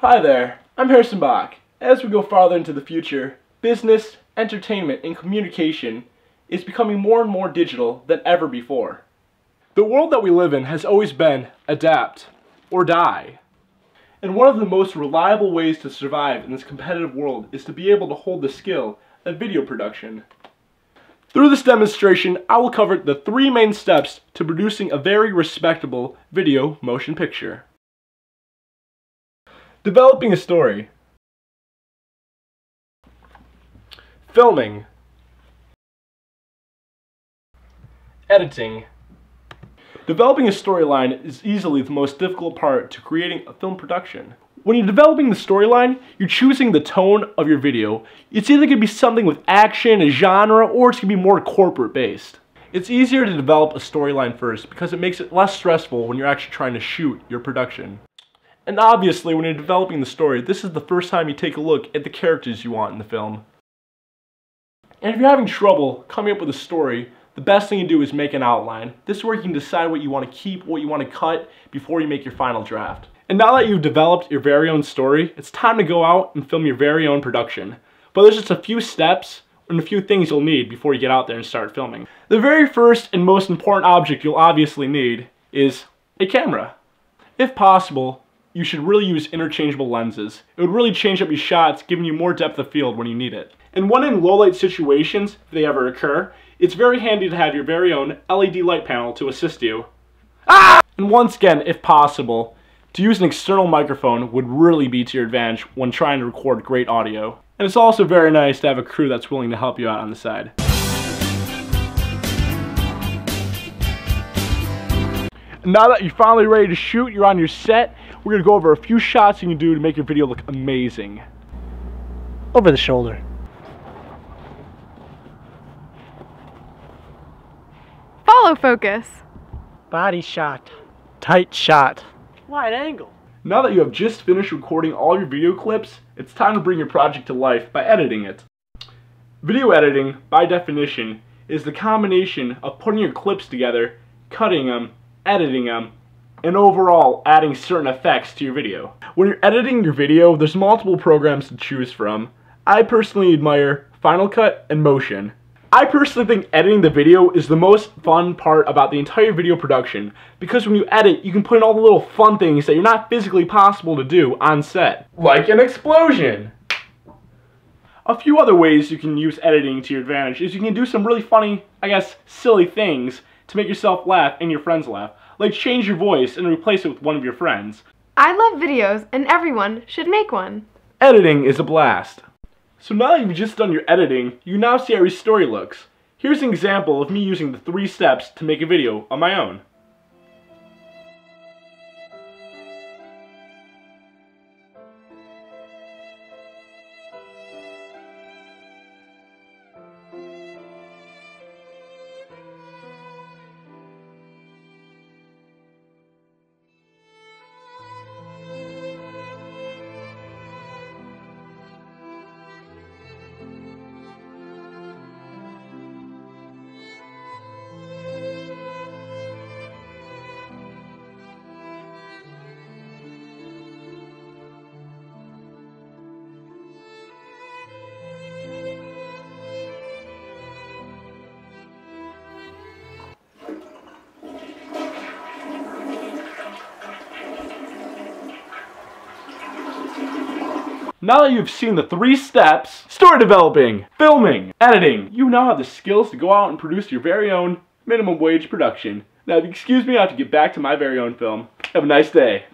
Hi there, I'm Harrison Bach. As we go farther into the future, business, entertainment, and communication is becoming more and more digital than ever before. The world that we live in has always been adapt or die. And one of the most reliable ways to survive in this competitive world is to be able to hold the skill of video production. Through this demonstration, I will cover the 3 main steps to producing a very respectable video motion picture. Developing a story. Filming. Editing. Developing a storyline is easily the most difficult part to creating a film production. When you're developing the storyline, you're choosing the tone of your video. It's either going to be something with action, a genre, or it's going to be more corporate based. It's easier to develop a storyline first because it makes it less stressful when you're actually trying to shoot your production. And obviously, when you're developing the story, this is the first time you take a look at the characters you want in the film. And if you're having trouble coming up with a story, the best thing to do is make an outline. This is where you can decide what you want to keep, what you want to cut before you make your final draft. And now that you've developed your very own story, it's time to go out and film your very own production. But there's just a few steps and a few things you'll need before you get out there and start filming. The very first and most important object you'll obviously need is a camera. If possible, you should really use interchangeable lenses. It would really change up your shots, giving you more depth of field when you need it. And when in low light situations, if they ever occur, it's very handy to have your very own LED light panel to assist you. And once again, if possible, to use an external microphone would really be to your advantage when trying to record great audio. And it's also very nice to have a crew that's willing to help you out on the side. And now that you're finally ready to shoot, you're on your set, we're going to go over a few shots you can do to make your video look amazing. Over the shoulder. Follow focus. Body shot. Tight shot. Wide angle. Now that you have just finished recording all your video clips, it's time to bring your project to life by editing it. Video editing, by definition, is the combination of putting your clips together, cutting them, editing them, and overall adding certain effects to your video. When you're editing your video, there's multiple programs to choose from. I personally admire Final Cut and Motion. I personally think editing the video is the most fun part about the entire video production because when you edit, you can put in all the little fun things that you're not physically possible to do on set. Like an explosion! A few other ways you can use editing to your advantage is you can do some really funny, I guess, silly things to make yourself laugh and your friends laugh. Like change your voice and replace it with one of your friends. I love videos and everyone should make one. Editing is a blast. So now that you've just done your editing, you now see how your story looks. Here's an example of me using the 3 steps to make a video on my own. Now that you've seen the 3 steps, story developing, filming, editing, you now have the skills to go out and produce your very own minimum wage production. Now if you excuse me, I have to get back to my very own film. Have a nice day.